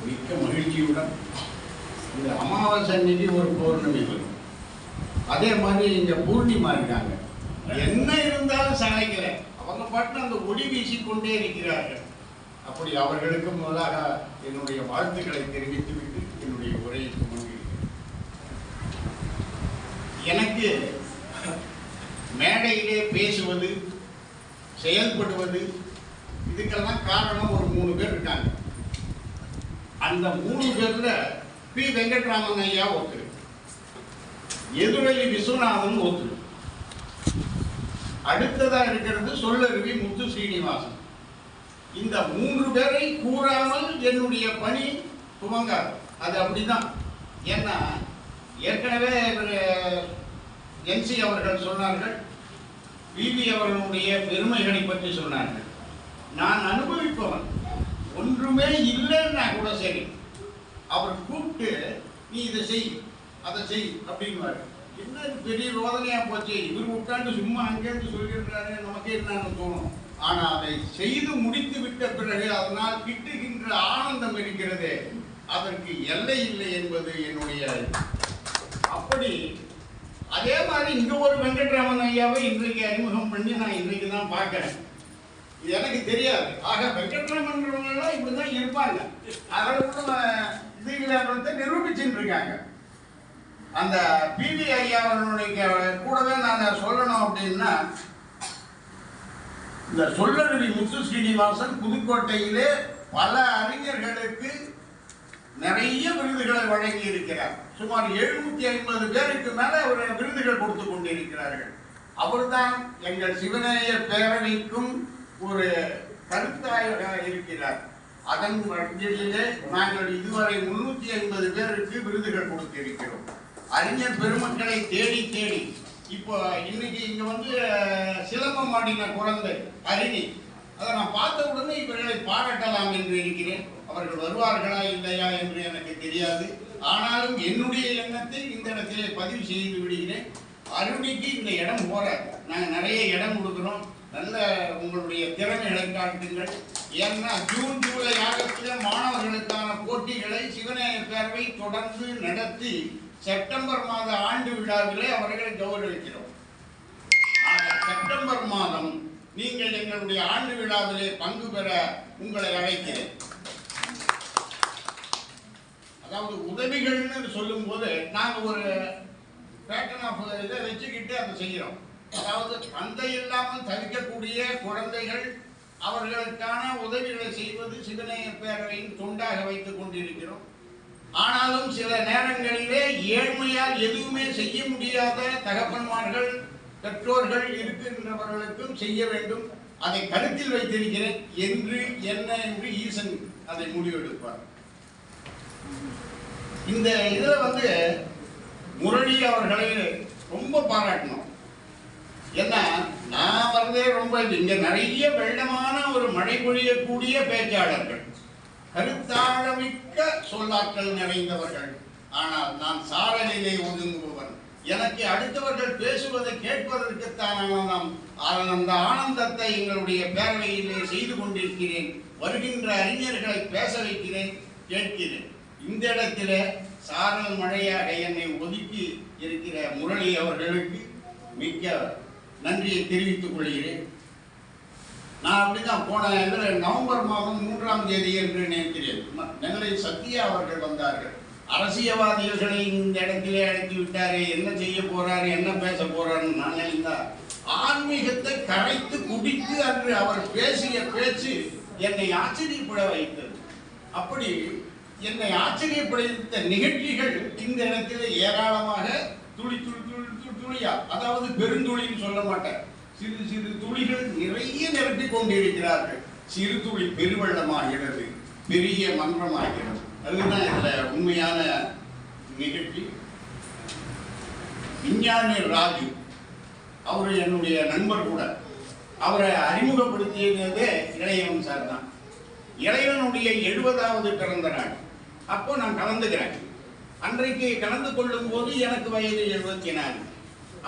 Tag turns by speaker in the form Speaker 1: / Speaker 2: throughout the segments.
Speaker 1: மிக்க மகிழ்ச்சியுடன் இந்த அமாவாசை அன்னைக்கு ஒரு பௌர்ணமி வரும். அதே மாதிரி இங்க பூர்ணிமா இருக்காங்க. என்ன இருந்தாலும் சளைக்கல, அவங்க பாட்டு அந்த ஒளி வீசிக்கொண்டே இருக்கிறார்கள். அப்படி அவர்களுக்கு முதலாக என்னுடைய வாழ்த்துக்களை தெரிவித்துவிட்டு என்னுடைய உரையை துவங்குகிறேன். எனக்கு மேடையிலே பேசுவது, செயல்படுவது, இதுக்கெல்லாம் காரணம் ஒரு 3 பேர் இருக்காங்க. அந்த 3 பேர்ல பி. வெங்கட்ராமன் ஐயா ஒருத்தர், எதுவெளி விஸ்வநாதன் ஒருத்தர், அடுத்ததா இருக்கிறது சொல்லருவி முத்து ஸ்ரீனிவாசன். இந்த 3 பேரை கூறாமல் என்னுடைய பணி துவங்காது. அது அப்படிதான். ஏன்னா ஏற்கனவே என்சி அவர்கள் சொன்னார்கள், பிபி அவர்களுடைய பெருமைகளை பற்றி சொன்னார்கள். நான் அனுபவிப்பவன், ஒன்றுமே இல்லைன்னா கூட சரி, அவர் கூப்பிட்டு நீ இதை செய் அதை செய் அப்படின்வாரு. என்ன பெரிய ரோதனையா போச்சு, இவர் உட்காந்து சும்மா அங்கேருந்து சொல்லிடுறாரு, நமக்கே என்னன்னு தோணும். ஆனா அதை செய்து முடித்து விட்ட பிறகு அதனால் கிட்டுகின்ற ஆனந்தம் இருக்கிறதே, அதற்கு எல்லை இல்லை என்பது என்னுடைய. அப்படி அதே மாதிரி இங்க ஒரு வெங்கட்ராமன் ஐயாவை இன்றைக்கு அறிமுகம் பண்ணி நான் இன்றைக்கு தான் பார்க்கிறேன். இது எனக்கு தெரியாது. ஆக வெங்கட்ராமன்றவங்களாம் இப்படிதான் இருப்பாங்க. அவர்களும் இதுகளை நிரூபிச்சுட்டு இருக்காங்க. அந்த பிவி ஐயா அவர்களுடைய கூடவே நான் சொல்லணும் அப்படின்னா, இந்த சொல்லருவி முத்து ஸ்ரீனிவாசன் புதுக்கோட்டையிலே பல அறிஞர்களுக்கு நிறைய விருதுகளை வழங்கி இருக்கிறார். சுமார் 750 பேருக்கு மேல அவர் விருதுகள் கொடுத்து கொண்டிருக்கிறார்கள். அவர்தான் எங்கள் சிவநேய பேரணிக்கும் ஒரு கருத்தாயாக இருக்கிறார். அதன் வழியிலே நாங்கள் இதுவரை 350 பேருக்கு விருதுகள் கொடுத்திருக்கிறோம். அறிஞர் பெருமக்களை தேடி தேடி இப்போ இன்னைக்கு இங்க வந்து சிலம்பம் ஆடின குழந்தை அரிணி, அதை நான் பார்த்த உடனே இவர்களை பாராட்டலாம் என்று இருக்கிறேன். அவர்கள் வருவார்களா இல்லையா என்று எனக்கு தெரியாது. ஆனாலும் என்னுடைய எண்ணத்தை இந்த இடத்திலே பதிவு செய்து விடுகிறேன். அருணிக்கு இந்த இடம் போறாது. நாங்கள் நிறைய இடம் கொடுக்குறோம். நல்ல உங்களுடைய திறமைகளை காட்டுங்கள். ஏன்னா ஜூன் ஜூலை ஆகஸ்டில் மாணவர்களுக்கான போட்டிகளை சிவநேய பேரவை தொடர்ந்து நடத்தி செப்டம்பர் மாத ஆண்டு விழாவிலே அவர்களை கௌரவிக்கிறோம். செப்டம்பர் மாதம் நீங்கள் எங்களுடைய ஆண்டு விழாவிலே பங்கு பெற உங்களை அழைக்கிறேன். அதாவது உதவிகள்னு சொல்லும் போது நாங்கள் ஒரு பேட்டர்ன் ஆஃப் இதை வச்சுக்கிட்டு அதை செய்கிறோம். அதாவது தந்தை இல்லாமல் தவிக்கக்கூடிய குழந்தைகள், அவர்களுக்கான உதவிகளை செய்வது சிவநேய பேரவையின் தொண்டாக வைத்துக் கொண்டிருக்கிறோம். ஆனாலும் சில நேரங்களிலே ஏழ்மையால் எதுவுமே செய்ய முடியாத தகப்பன்மார்கள், பெற்றோர்கள் இருக்கின்றவர்களுக்கும் செய்ய வேண்டும். அதை கருத்தில் வைத்திருக்கிறேன். என்று என்ன என்று ஈசன் அதை முடிவெடுப்பார். இந்த இதுல வந்து முரளி அவர்களை ரொம்ப பாராட்டணும். ஏன்னா நான் வரதே ரொம்ப இங்க நிறைய வெள்ளமான ஒரு மழை பொழியக்கூடிய பேச்சாளர்கள், கருத்தாழமிக்க சொல்லாற்றல் நிறைந்தவர்கள். ஆனால் நான் சாரலிலே ஒதுங்குபவன். எனக்கு அடுத்தவர்கள் பேசுவதை கேட்பதற்குத்தான் அந்த ஆனந்தத்தை எங்களுடைய பேரவையிலே செய்து கொண்டிருக்கிறேன். வருகின்ற அறிஞர்களை பேச வைக்கிறேன், கேட்கிறேன். இந்த இடத்துல சாரல் மழையாக என்னை ஒதுக்கி இருக்கிற முரளி அவர்களுக்கு மிக்க நன்றியை தெரிவித்துக் கொள்கிறேன். நான் அப்படிதான் போன நவம்பர் மாதம் 3ஆம் தேதி என்று நினைக்கிறேன், நெல்லை சத்யா அவர்கள் வந்தார்கள். அரசியல்வாதிகளை இந்த இடத்திலே அழைத்து விட்டாரே, என்ன செய்ய போறாரு, என்ன பேச போறாருன்னு நான் நினைத்தா, ஆன்மீகத்தை கரைத்து குடித்து அன்று அவர் பேசிய பேச்சு என்னை ஆச்சரியப்பட வைத்தது. அப்படி என்னை ஆச்சரியப்படுத்த நிகழ்ச்சிகள் இந்த இடத்திலே ஏராளமாக துளி துளி துளி துளியா, அதாவது பெருந்துளின்னு சொல்ல மாட்டேன், சிறு சிறு துளிகள் நிறைய நிரப்பி கொண்டிருக்கிறார்கள். சிறு துளி பெருவெள்ளமாகிறது, பெரிய மன்றமாகிறது. அதுதான் இதுல உண்மையான நிகழ்ச்சி. விஞ்ஞானி ராஜு அவர் என்னுடைய நண்பர் கூட. அவரை அறிமுகப்படுத்தியதே இளையவன் சார் தான். இளையவனுடைய 70வது பிறந்த நாள் அப்போ நான் கலந்துக்கிறேன். அன்றைக்கு கலந்து கொள்ளும் போது எனக்கு வயது 74.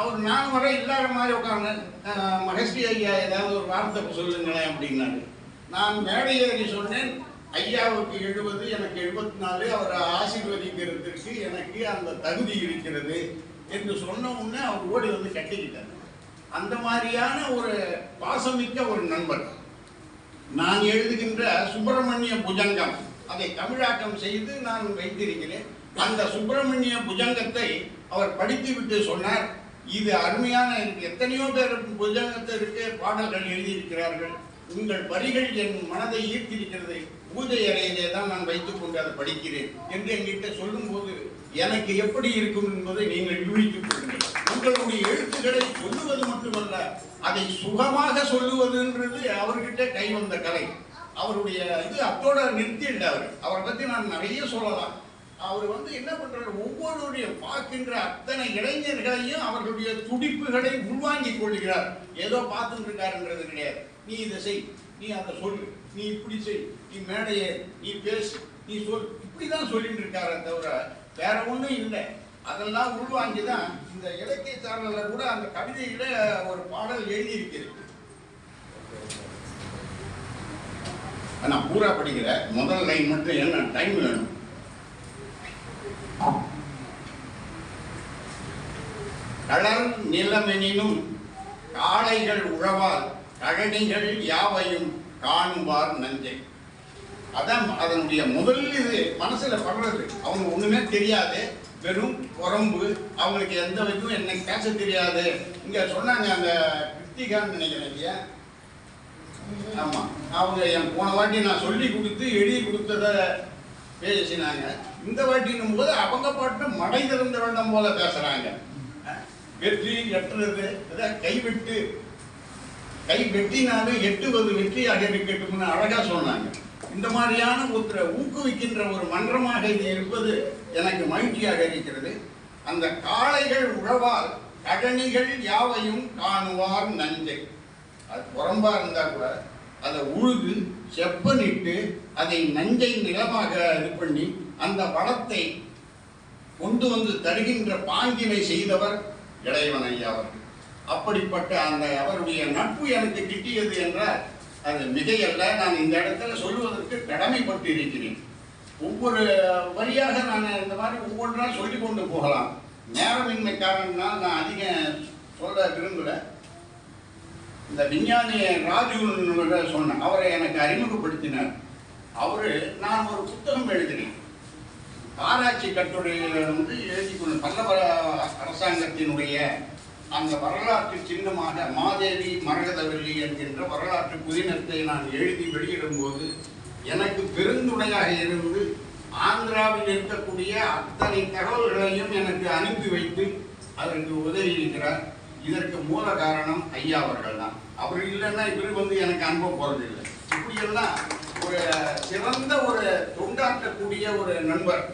Speaker 1: அவர் நான் வர இல்லாத மாதிரி உட்கார்ந்து, மகஸ்ரீ ஐயா ஏதாவது ஒரு வார்த்தை சொல்லுங்களேன் அப்படின்னாரு. நான் மேடை ஏறி சொன்னேன், ஐயாவுக்கு 70, எனக்கு 74, அவரை ஆசீர்வதிக்கிறதுக்கு எனக்கு அந்த தகுதி இருக்கிறது என்று சொன்ன உடனே அவர் ஓடி வந்து கட்டிக்கிட்டார். அந்த மாதிரியான ஒரு பாசமிக்க ஒரு நண்பர். நான் எழுதுகின்ற சுப்பிரமணிய புஜங்கம் அதை தமிழாக்கம் செய்து நான் வைத்திருக்கிறேன். அந்த சுப்பிரமணிய புஜங்கத்தை அவர் படித்துவிட்டு சொன்னார், இது அருமையான, எத்தனையோ பேர் புஜங்கத்திற்கு பாடல்கள் எழுதியிருக்கிறார்கள், உங்கள் வரிகள் என் மனதை ஈர்த்திருக்கிறது, பூஜை அறையிலே தான் நான் வைத்துக் கொண்டு அதை படிக்கிறேன் என்று என்கிட்ட சொல்லும் போது எனக்கு எப்படி இருக்கும் என்பதை நீங்கள் யூகித்துக் கொள்ளுங்கள். உங்களுடைய எழுத்துக்களை சொல்லுவது மட்டுமல்ல, அதை சுகமாக சொல்லுவதுன்றது அவர்கிட்ட கை வந்த கலை. அவருடைய இது அத்தோட நிறுத்தில்லை. அவரை பற்றி நான் நிறைய சொல்லலாம். அவர் என்ன பண்றாரு, ஒவ்வொருடைய பார்க்கின்ற அத்தனை இளைஞர்களையும் அவர்களுடைய துடிப்புகளை உள்வாங்கிக் கொள்கிறார். ஏதோ பார்த்துட்டு இருக்காருன்றது கிடையாது. நீ இதை செய், நீ அதை சொல்லு, நீ இப்படி செய், நீ மேடையே, நீ பேசு, நீ சொல், இப்படிதான் சொல்லிட்டு இருக்காரு தவிர வேற ஒன்றும் இல்லை. அதெல்லாம் உள்வாங்கிதான் இந்த இலக்கிய சாரல கூட அந்த கவிதையில ஒரு பாடல் எழுதியிருக்கிறது. நான் பூரா படிக்கிற முதல் லைன் மட்டும், என்ன டைம் வேணும். களர் நிலமெனினும் காளைகள் உழவால் கழனிகள் யாவையும் காணுவார் நஞ்சை. அதான் அதனுடைய முதல் இது மனசுல படுறது. அவங்க ஒண்ணுமே தெரியாது, வெறும் குரம்பு, அவங்களுக்கு எந்த வரைக்கும் என்ன பேச தெரியாது. இங்க சொன்னாங்க அந்த கிருத்திகான்னு நினைக்கிறேன் இல்லையா, ஆமா, அவங்க என் போன வாட்டி நான் சொல்லி கொடுத்து எழுதி கொடுத்தத பேசினாங்க. இந்த வாட்டினும் போது அவங்க பாட்டு மடை திறந்த வெள்ளம் போல பேசுறாங்க. வெற்றி எட்டுறது, கைவிட்டு கை வெட்டினாலும் எட்டுவது வெற்றியாக இருக்கட்டும்னு அழகா சொன்னாங்க. இந்த மாதிரியான ஒருத்தரை ஊக்குவிக்கின்ற ஒரு மன்றமாக இது இருப்பது எனக்கு மகிழ்ச்சியாக இருக்கிறது. அந்த காளைகள் உழவால் கழனிகள் யாவையும் காணுவார் நஞ்சை. அது புறம்பா இருந்தா கூட அதை உழுது செப்பனிட்டு அதை நஞ்சை நிலமாக இது பண்ணி அந்த வளத்தை கொண்டு வந்து தருகின்ற பாங்கினை செய்தவர் இளையவன் ஐயா அவர்கள். அப்படிப்பட்ட அந்த அவருடைய நட்பு எனக்கு கிட்டியது என்றால் அது மிகையல்ல. நான் இந்த இடத்துல சொல்லுவதற்கு கடமைப்பட்டு இருக்கிறேன். ஒவ்வொரு வரியாக நான் இந்த மாதிரி ஒவ்வொன்றா சொல்லி கொண்டு போகலாம். நேரமின்மை காரணம்னால் நான் அதிகம் சொல்ல விரும்பல. இந்த விஞ்ஞானி ராஜு சொன்ன அவரை எனக்கு அறிமுகப்படுத்தினார். நான் ஒரு புத்தகம் எழுதினேன், ஆராய்ச்சி கட்டுரையில் எழுதி கொண்டு பல்லவ அரசாங்கத்தினுடைய அந்த வரலாற்று சின்னமாக மாதேவி மரகதவல்லி என்கின்ற வரலாற்று புதினத்தை நான் எழுதி வெளியிடும் போது எனக்கு பெருந்துணையாக இருந்து ஆந்திராவில் இருக்கக்கூடிய அத்தனை தகவல்களையும் எனக்கு அனுப்பி வைத்து அதற்கு உதவி இருக்கிறார். இதற்கு மூல காரணம் ஐயா அவர்கள் தான். அவர் இல்லைன்னா இவர் எனக்கு அனுப்ப போறதில்லை. இப்படியெல்லாம் ஒரு சிறந்த ஒரு தொண்டாற்றக்கூடிய ஒரு நண்பர்.